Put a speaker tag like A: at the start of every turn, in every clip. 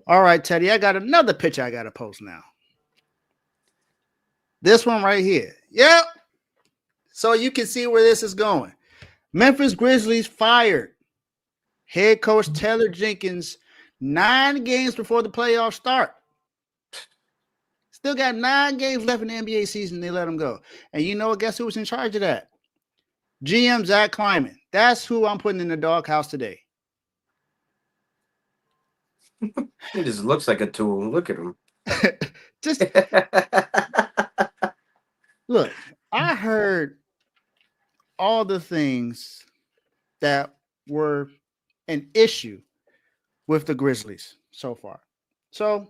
A: All right, Teddy, I got another picture I got to post now. This one right here. Yep. So you can see where this is going. Memphis Grizzlies fired head coach Taylor Jenkins 9 games before the playoffs start. Still got 9 games left in the NBA season. They let him go. And you know what? Guess who was in charge of that? GM Zach Kleiman. That's who I'm putting in the doghouse today.
B: He just looks like a tool. Look at him.
A: Just look, I heard all the things that were an issue with the Grizzlies so far. So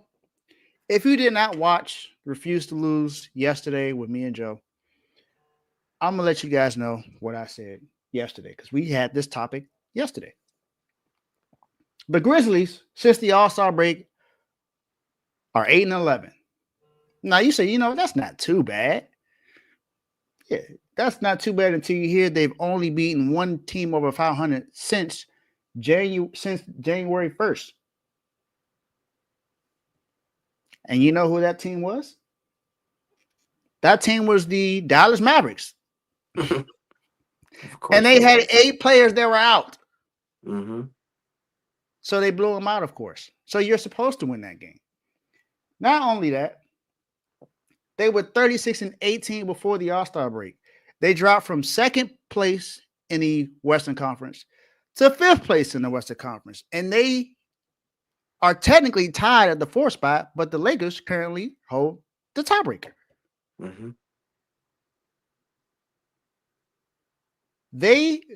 A: if you did not watch Refuse to Lose yesterday with me and Joe, I'm going to let you guys know what I said yesterday because we had this topic yesterday. The Grizzlies, since the All-Star break, are 8-11. Now you say, that's not too bad. Yeah, that's not too bad until you hear they've only beaten one team over 500 since January 1st. And you know who that team was? That team was the Dallas Mavericks. And they had 8 players that were out.
B: Mm-hmm.
A: So they blew them out, of course. So you're supposed to win that game. Not only that, they were 36-18 before the All-Star break. They dropped from 2nd place in the Western Conference to 5th place in the Western Conference. And they are technically tied at the 4th spot, but the Lakers currently hold the tiebreaker.
B: Mm-hmm.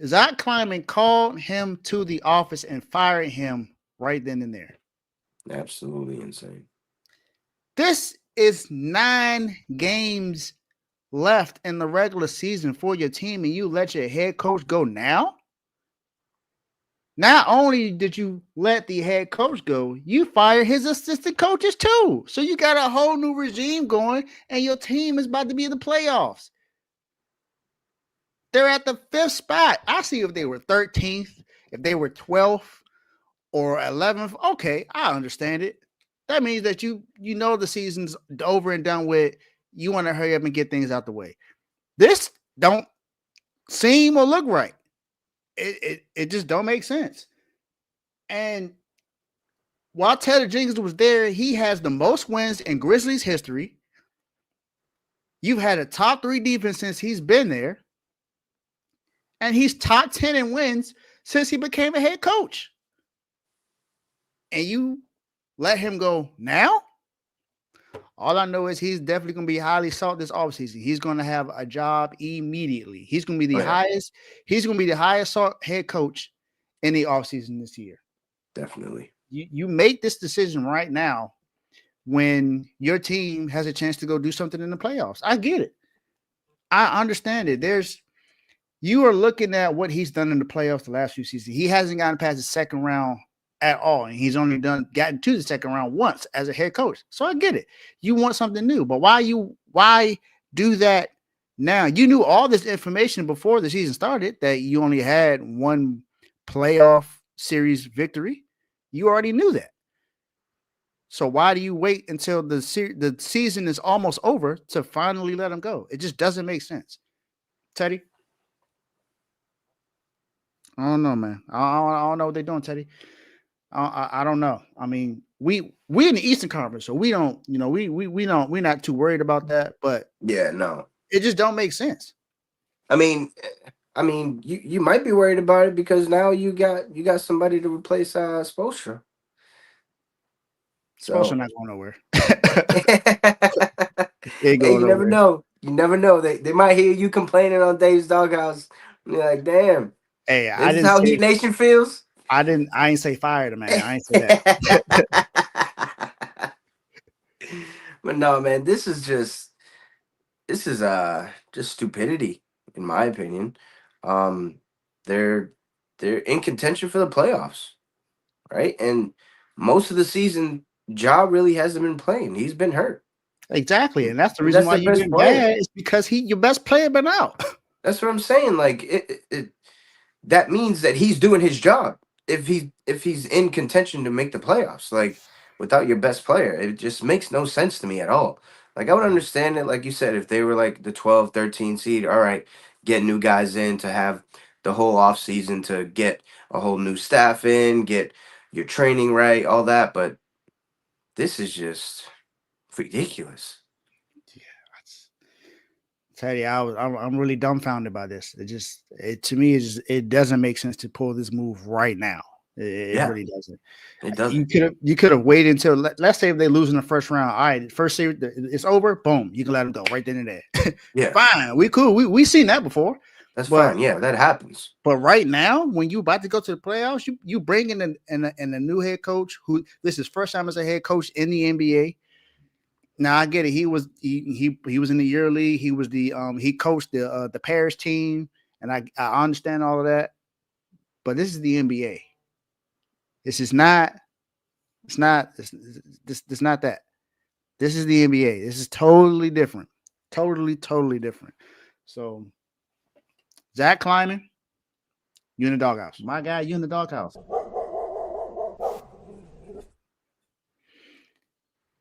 A: Zach Kleiman called him to the office and fired him right then and there.
B: Absolutely insane.
A: This is 9 games left in the regular season for your team, and you let your head coach go now? Not only did you let the head coach go, you fired his assistant coaches too. So you got a whole new regime going, and your team is about to be in the playoffs. They're at the 5th spot. I see if they were 13th, if they were 12th or 11th. Okay, I understand it. That means that you know the season's over and done with. You want to hurry up and get things out the way. This don't seem or look right. It just don't make sense. And while Taylor Jenkins was there, he has the most wins in Grizzlies history. You've had a top 3 defense since he's been there. And he's top 10 in wins since he became a head coach. And you let him go now? All I know is he's definitely going to be highly sought this offseason. He's going to have a job immediately. He's going to be the highest. He's going to be the highest sought head coach in the offseason this year.
B: Definitely.
A: You make this decision right now when your team has a chance to go do something in the playoffs. I get it. I understand it. You are looking at what he's done in the playoffs the last few seasons. He hasn't gotten past the second round at all, and he's only gotten to the second round once as a head coach. So I get it. You want something new, but why do that now? You knew all this information before the season started that you only had one playoff series victory. You already knew that. So why do you wait until the season is almost over to finally let him go? It just doesn't make sense. Teddy? I don't know, man. I don't know what they're doing, Teddy. I don't know. I mean, we in the Eastern Conference, so we don't, we're not too worried about that. But
B: yeah, no,
A: it just don't make sense.
B: I mean, you might be worried about it because now you got somebody to replace Spoelstra.
A: Spoelstra not going nowhere.
B: Hey, you never know. You never know. They might hear you complaining on Dave's Doghouse. And you're like, damn.
A: Hey,
B: this is how Heat Nation feels.
A: I ain't say fired, man. I ain't say that.
B: But no, man, this is just stupidity, in my opinion. They're in contention for the playoffs, right? And most of the season, Ja really hasn't been playing. He's been hurt.
A: Exactly, and that's the reason why you've been bad is because your best player been out.
B: That's what I'm saying. Like that means that he's doing his job if he's in contention to make the playoffs. Like without your best player. It just makes no sense to me at all. Like, I would understand it, like you said, if they were like the 12, 13 seed, all right, get new guys in to have the whole offseason to get a whole new staff in, get your training right, all that. But this is just ridiculous.
A: Tell you, I'm really dumbfounded by this. To me it doesn't make sense to pull this move right now. It
B: Yeah,
A: really doesn't.
B: it doesn't.
A: You could have waited until let's say if they lose in the first round. All right, first series it's over. Boom, you can let them go right then and there.
B: Yeah,
A: Fine, we cool. We seen that before.
B: that's
A: But
B: fine. Yeah, that happens.
A: but right now, when you about to go to the playoffs, you bring in a new head coach who this is first time as a head coach in the NBA. Now I get it. He was in the year league. He was he coached the Paris team, and I understand all of that. But this is the NBA. This is not. It's not. It's not that. This is the NBA. This is totally different. Totally different. So, Zach Kleiman, you in the doghouse. My guy, you in the doghouse.